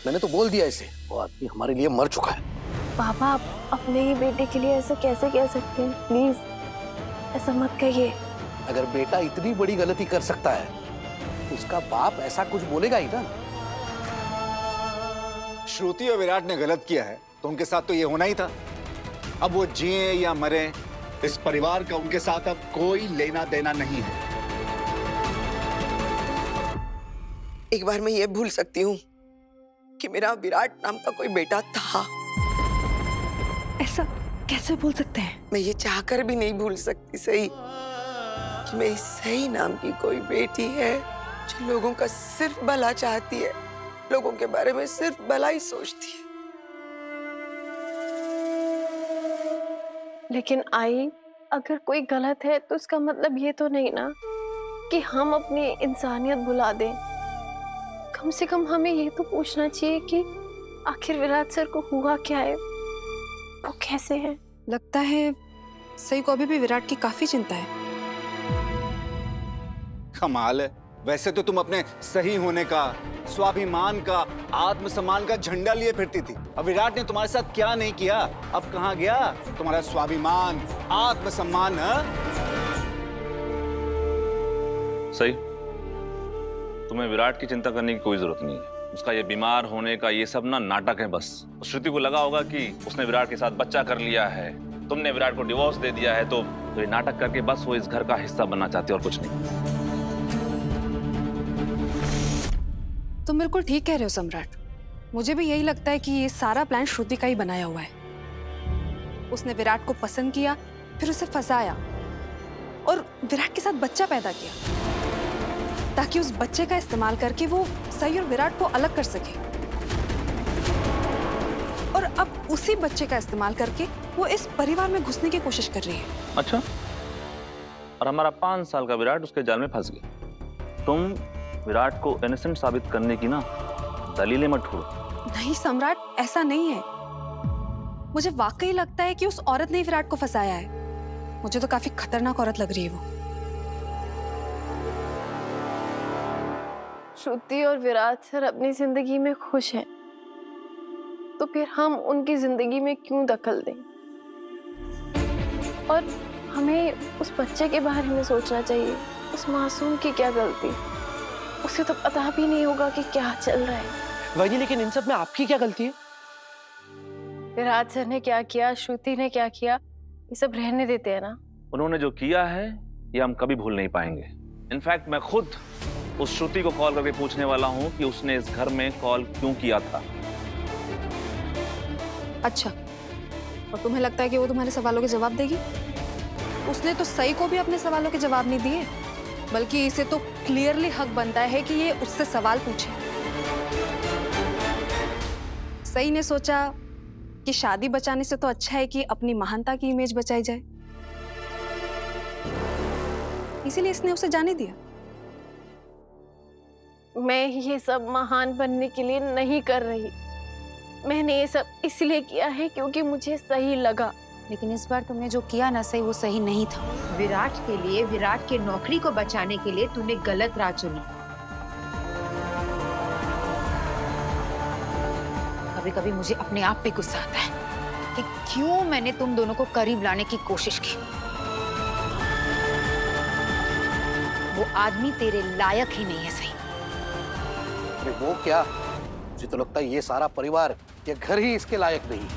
मैंने तो बोल दिया इसे, वो आदमी हमारे लिए मर चुका है। पापा आप अपने ही बेटे के लिए ऐसा कैसे कह सकते हैं? प्लीज ऐसा मत कहिए। अगर बेटा इतनी बड़ी गलती कर सकता है तो उसका बाप ऐसा कुछ बोलेगा ही ना। श्रुति और विराट ने गलत किया है तो उनके साथ तो ये होना ही था। अब वो जिए या मरे, इस परिवार का उनके साथ अब कोई लेना देना नहीं है। एक बार मैं ये भूल सकती हूँ कि मेरा विराट नाम का कोई बेटा था। ऐसा कैसे भूल सकते हैं? मैं ये चाहकर भी नहीं भूल सकती सही कि मेरी सही नाम की कोई बेटी है जो लोगों का सिर्फ भला चाहती है, लोगों के बारे में सिर्फ भला ही सोचती है। लेकिन आई, अगर कोई गलत है तो इसका मतलब ये तो नहीं ना कि हम अपनी इंसानियत भुला दें। कम से कम हमें ये तो पूछना चाहिए कि आखिर विराट सर को हुआ क्या है, वो कैसे हैं? लगता है सही को अभी भी विराट की काफी चिंता है। कमाल है। वैसे तो तुम अपने सही होने का, स्वाभिमान का, आत्मसम्मान का झंडा लिए फिरती थी। अब विराट ने तुम्हारे साथ क्या नहीं किया, अब कहाँ गया तुम्हारा स्वाभिमान, आत्मसम्मान? सही, तुम्हें विराट की चिंता करने की कोई जरूरत नहीं है। उसका ये बीमार होने का ये सब ना नाटक है बस। श्रुति को लगा होगा कि उसने विराट के साथ बच्चा कर लिया है, तुमने विराट को डिवोर्स दे दिया है, तो ये नाटक करके बस वो इस घर का हिस्सा बनना चाहती है और कुछ नहीं। तुम बिल्कुल ठीक कह रहे हो सम्राट। मुझे भी यही लगता है कि ये सारा प्लान श्रुति का ही बनाया हुआ है। उसने विराट को पसंद किया, फिर उसे फंसाया और विराट के साथ बच्चा पैदा किया ताकि उस बच्चे का इस्तेमाल करके वो सही और विराट को अलग कर सके। और अब उसी बच्चे का इस्तेमाल करके वो इस परिवार में घुसने की कोशिश कर रही है। अच्छा, और हमारा 5 साल का विराट उसके जाल में फंस गया। तुम विराट को इनोसेंट साबित करने की ना दलीलें मत ढूंढो। नहीं सम्राट, ऐसा नहीं है। मुझे वाकई लगता है कि उस औरत ने विराट को फंसाया है। मुझे तो काफी खतरनाक औरत लग रही है वो। श्रुति और विराट सर अपनी जिंदगी में खुश हैं, तो फिर हम उनकी जिंदगी में क्यों दखल दें? और हमें उस बच्चे के बारे में सोचना चाहिए। उस मासूम की क्या गलती? उसे तो पता भी नहीं होगा कि क्या चल रहा है। वही, लेकिन इन सब में आपकी क्या गलती है? विराट सर ने क्या किया, श्रुति ने क्या किया, ये सब रहने देते हैं ना। उन्होंने जो किया है ये हम कभी भूल नहीं पाएंगे। इनफैक्ट मैं खुद उस श्रुति को कॉल करके पूछने वाला हूँ कि उसने इस घर में कॉल क्यों किया था। अच्छा, और तुम्हें लगता है कि वो तुम्हारे सवालों के जवाब देगी? उसने तो सही को भी अपने सवालों के जवाब नहीं दिए, बल्कि इसे तो क्लियरली हक बनता है कि ये उससे सवाल पूछे। सही ने सोचा कि शादी बचाने से तो अच्छा है कि अपनी महानता की इमेज बचाई जाए, इसीलिए इसने उसे जाने दिया। मैं ये सब महान बनने के लिए नहीं कर रही। मैंने ये सब इसलिए किया है क्योंकि मुझे सही लगा। लेकिन इस बार तुमने जो किया ना सही, वो सही नहीं था। विराट के लिए, विराट के नौकरी को बचाने के लिए तूने गलत राह चुनी। कभी कभी मुझे अपने आप पे गुस्सा आता है कि क्यों मैंने तुम दोनों को करीब लाने की कोशिश की। वो आदमी तेरे लायक ही नहीं है सही। अरे वो क्या, मुझे तो लगता है ये सारा परिवार, ये घर ही इसके लायक नहीं।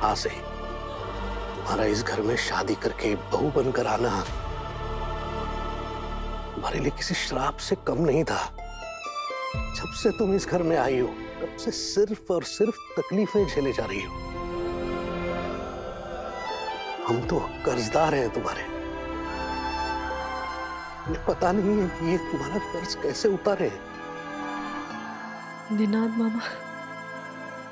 हाँ सही, तुम्हारा इस घर में शादी करके बहू बनकर आना तुम्हारे लिए किसी श्राप से कम नहीं था। जब से तुम इस घर में आई हो, तब से सिर्फ और सिर्फ तकलीफें झेले जा रही हो। हम तो कर्जदार हैं तुम्हारे। मुझे पता नहीं है कि ये तुम्हारा कर्ज कैसे उतारे। निनाद मामा,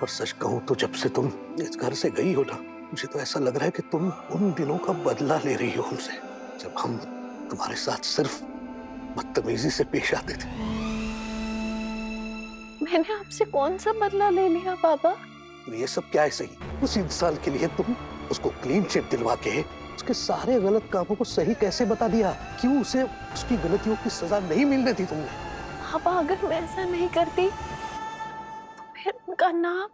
और सच कहूं तो जब से तुम इस घर से गई हो ना, मुझे तो ऐसा लग रहा है कि तुम उन दिनों का बदला ले रही हो हमसे, जब हम तुम्हारे साथ सिर्फ बदतमीजी से पेश आते थे। मैंने आपसे कौन सा बदला ले लिया पापा? तो ये सब क्या है सही? उस इंसान के लिए तुम उसको क्लीन चिट दिलवा के उसके सारे गलत कामों को सही कैसे बता दिया? क्यों उसे उसकी गलतियों की सजा नहीं मिलने दी तुमने? पापा अगर मैं ऐसा नहीं करती तो फिर उनका नाम,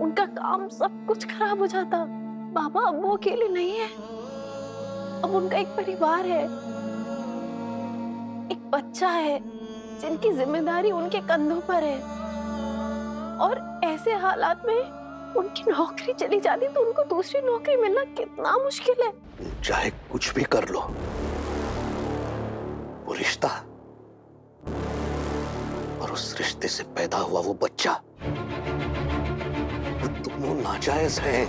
उनका काम, सब कुछ खराब हो जाता। पापा अब वो अकेले नहीं है, अब उनका एक परिवार है, एक बच्चा है जिनकी जिम्मेदारी उनके कंधों पर है। और ऐसे हालात में उनकी नौकरी चली जाती तो उनको दूसरी नौकरी मिलना कितना मुश्किल है। चाहे कुछ भी कर लो, वो रिश्ता और उस रिश्ते से पैदा हुआ वो बच्चा, वो दोनों नाजायज हैं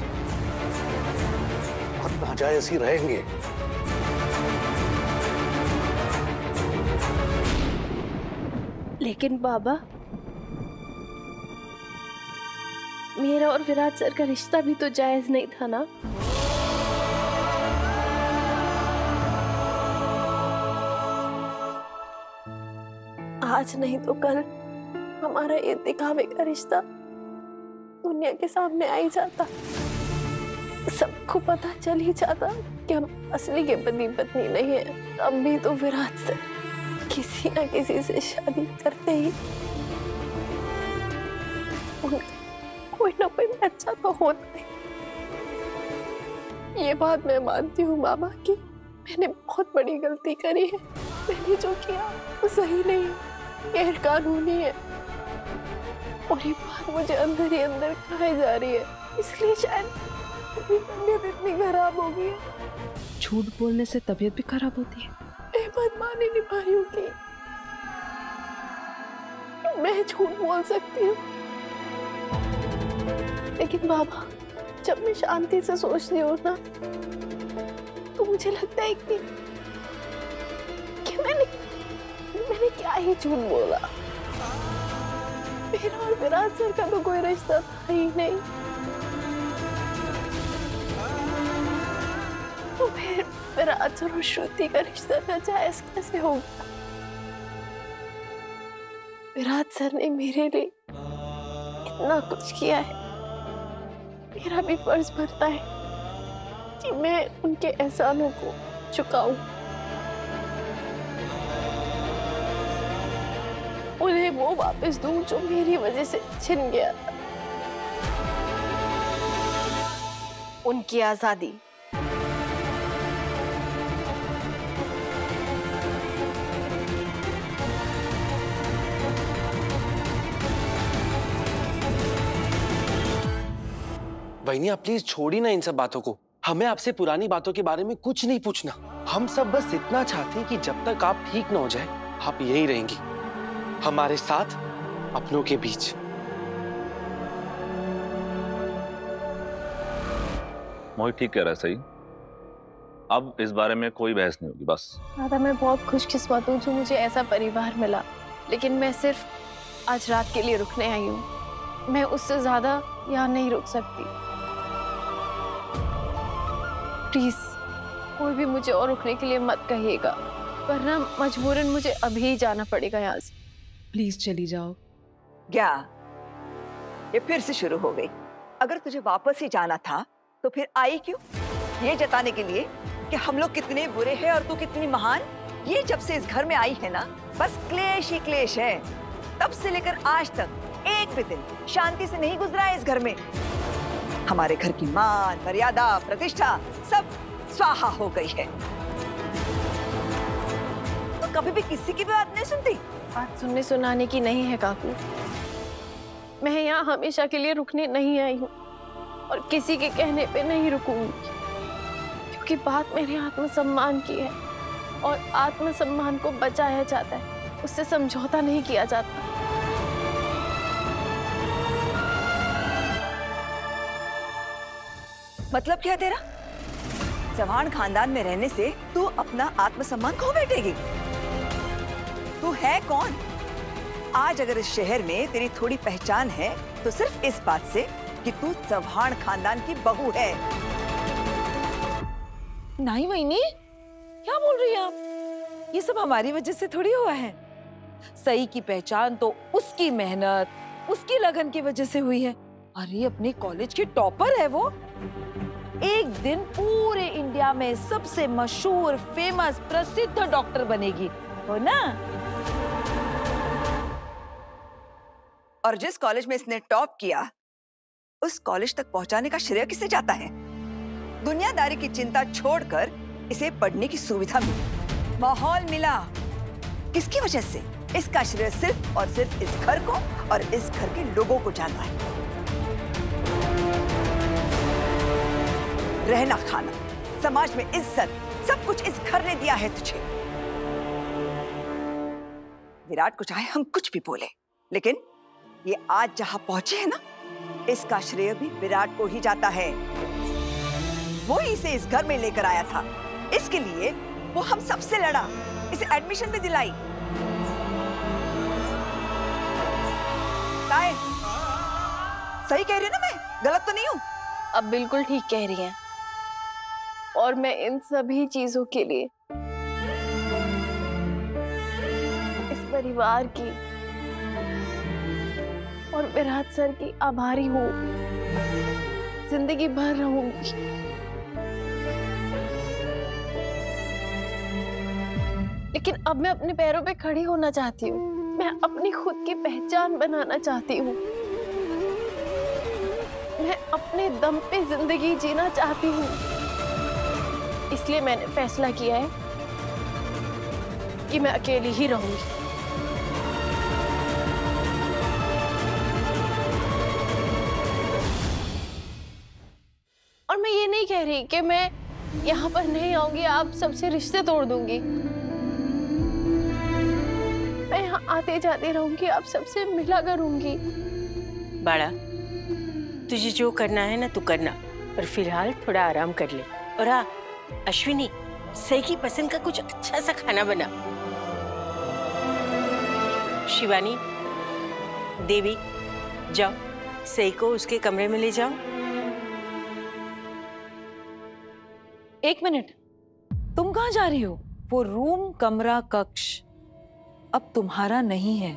और नाजायज ही रहेंगे। लेकिन बाबा, मेरा और विराट सर का रिश्ता भी तो जायज नहीं था ना? आज नहीं तो कल हमारा ये दिखावे का रिश्ता दुनिया के सामने आ ही जाता, सबको पता चल ही जाता कि हम असली के पति पत्नी नहीं है। तब भी तो विराट सर किसी ना किसी से शादी करते ही कोई ना कोई बच्चा तो होता है। ये बात मैं मानती हूँ बाबा कि मैंने बहुत बड़ी गलती करी है। मैंने जो किया वो सही नहीं, गैर कानूनी है और ये बात मुझे अंदर ही अंदर खाई जा रही है। इसलिए शायद मेरी तबीयत इतनी खराब हो गई है। झूठ बोलने से तबीयत भी खराब होती है? मैं बात मान ही नहीं पा रही हूँ कि मैं झूठ बोल सकती हूँ, लेकिन बाबा जब मैं शांति से सोचती हूँ ना तो मुझे लगता है कि मैंने क्या ही झूठ बोला। मेरा और विराट सर का तो कोई रिश्ता था ही नहीं, तो फिर विराट सर और श्रुति का रिश्ता नाजायज कैसे होगा? विराट सर ने मेरे लिए इतना कुछ किया है, मेरा भी फर्ज बनता है कि मैं उनके एहसानों को चुकाऊं, उन्हें वो वापस दूं जो मेरी वजह से छिन गया था। उनकी आजादी, वहीनी आप प्लीज छोड़ी ना इन सब बातों को। हमें आपसे पुरानी बातों के बारे में कुछ नहीं पूछना। हम सब बस इतना चाहते हैं कि जब तक आप ठीक ना हो जाए आप यही रहेंगी हमारे साथ, अपनों के बीच। मोहित ठीक कह रहा है, सही। अब इस बारे में कोई बहस नहीं होगी, बस। दादा मैं बहुत खुशकिस्मत हूँ जो मुझे ऐसा परिवार मिला, लेकिन मैं सिर्फ आज रात के लिए रुकने आई हूँ। मैं उससे ज्यादा यहाँ नहीं रुक सकती। प्लीज कोई भी मुझे और रुकने के लिए मत कहिएगा, वरना मजबूरन मुझे अभी ही जाना पड़ेगा यहाँ से। प्लीज चली जाओ। क्या ये फिर से शुरू हो गई? अगर तुझे वापस ही जाना था तो फिर आई क्यों? ये जताने के लिए कि हम लोग कितने बुरे हैं और तू कितनी महान। ये जब से इस घर में आई है ना, बस क्लेश ही क्लेश है। तब से लेकर आज तक एक भी दिन शांति से नहीं गुजरा है इस घर में। हमारे घर की मान, मर्यादा, प्रतिष्ठा सब स्वाहा हो गई है। तो कभी भी किसी की भी बात नहीं सुनती। बात सुनने सुनाने की नहीं है काकू। मैं यहाँ हमेशा के लिए रुकने नहीं आई हूँ और किसी के कहने पे नहीं रुकूंगी, क्योंकि बात मेरे आत्मसम्मान की है और आत्मसम्मान को बचाया जाता है, उससे समझौता नहीं किया जाता। मतलब क्या है तेरा? चौहान खानदान में रहने से तू अपना आत्मसम्मान खो बैठेगी? तू है कौन? आज अगर इस शहर में तेरी थोड़ी पहचान है तो सिर्फ इस बात से कि तू चौहान खानदान की बहू है। नहीं वहीनी, क्या बोल रही हैं आप? ये सब हमारी वजह से थोड़ी हुआ है। सही की पहचान तो उसकी मेहनत, उसकी लगन की वजह से हुई है। अरे अपने कॉलेज की टॉपर है वो। एक दिन पूरे इंडिया में सबसे मशहूर, फेमस, प्रसिद्ध डॉक्टर बनेगी, हो ना? और जिस कॉलेज में इसने टॉप किया, उस कॉलेज तक पहुंचाने का श्रेय किसे जाता है? दुनियादारी की चिंता छोड़कर इसे पढ़ने की सुविधा मिली, माहौल मिला। किसकी वजह से? इसका श्रेय सिर्फ और सिर्फ इस घर को और इस घर के लोगों को जाता है। रहना खाना, समाज में इज्जत, सब कुछ इस घर ने दिया है तुझे। विराट को चाहे हम कुछ भी बोले, लेकिन ये आज जहां पहुंचे हैं ना, इसका श्रेय भी विराट को ही जाता है। वो ही इसे इस घर में लेकर आया था। इसके लिए वो हम सबसे लड़ा, इसे एडमिशन भी दिलाई। सही कह रही हूं ना मैं? गलत तो नहीं हूं? अब बिल्कुल ठीक कह रही हैं। और मैं इन सभी चीजों के लिए इस परिवार की और विराट सर की आभारी हूँ। जिंदगी भर रहूंगी। लेकिन अब मैं अपने पैरों पे खड़ी होना चाहती हूँ। मैं अपनी खुद की पहचान बनाना चाहती हूँ। मैं अपने दम पे जिंदगी जीना चाहती हूँ। इसलिए मैंने फैसला किया है कि मैं अकेली ही रहूंगी। और मैं ये नहीं कह रही कि मैं यहाँ पर नहीं आऊंगी, आप सबसे रिश्ते तोड़ दूंगी। मैं यहाँ आते जाते रहूंगी, आप सबसे मिला करूंगी। बाड़ा, तुझे जो करना है ना तू करना, और फिलहाल थोड़ा आराम कर ले। और हाँ अश्विनी, सही की पसंद का कुछ अच्छा सा खाना बना। शिवानी, देवी, जाओ सही को उसके कमरे में ले जाओ। एक मिनट, तुम कहाँ जा रही हो? वो रूम, कमरा, कक्ष अब तुम्हारा नहीं है।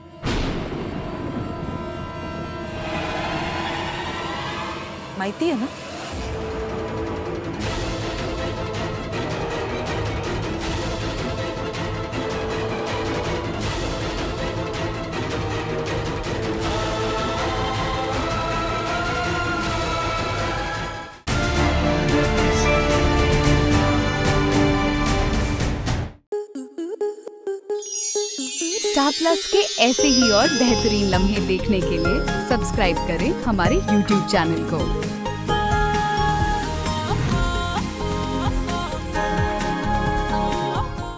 माइती है ना? स्टार प्लस के ऐसे ही और बेहतरीन लम्हे देखने के लिए सब्सक्राइब करें हमारे YouTube चैनल को।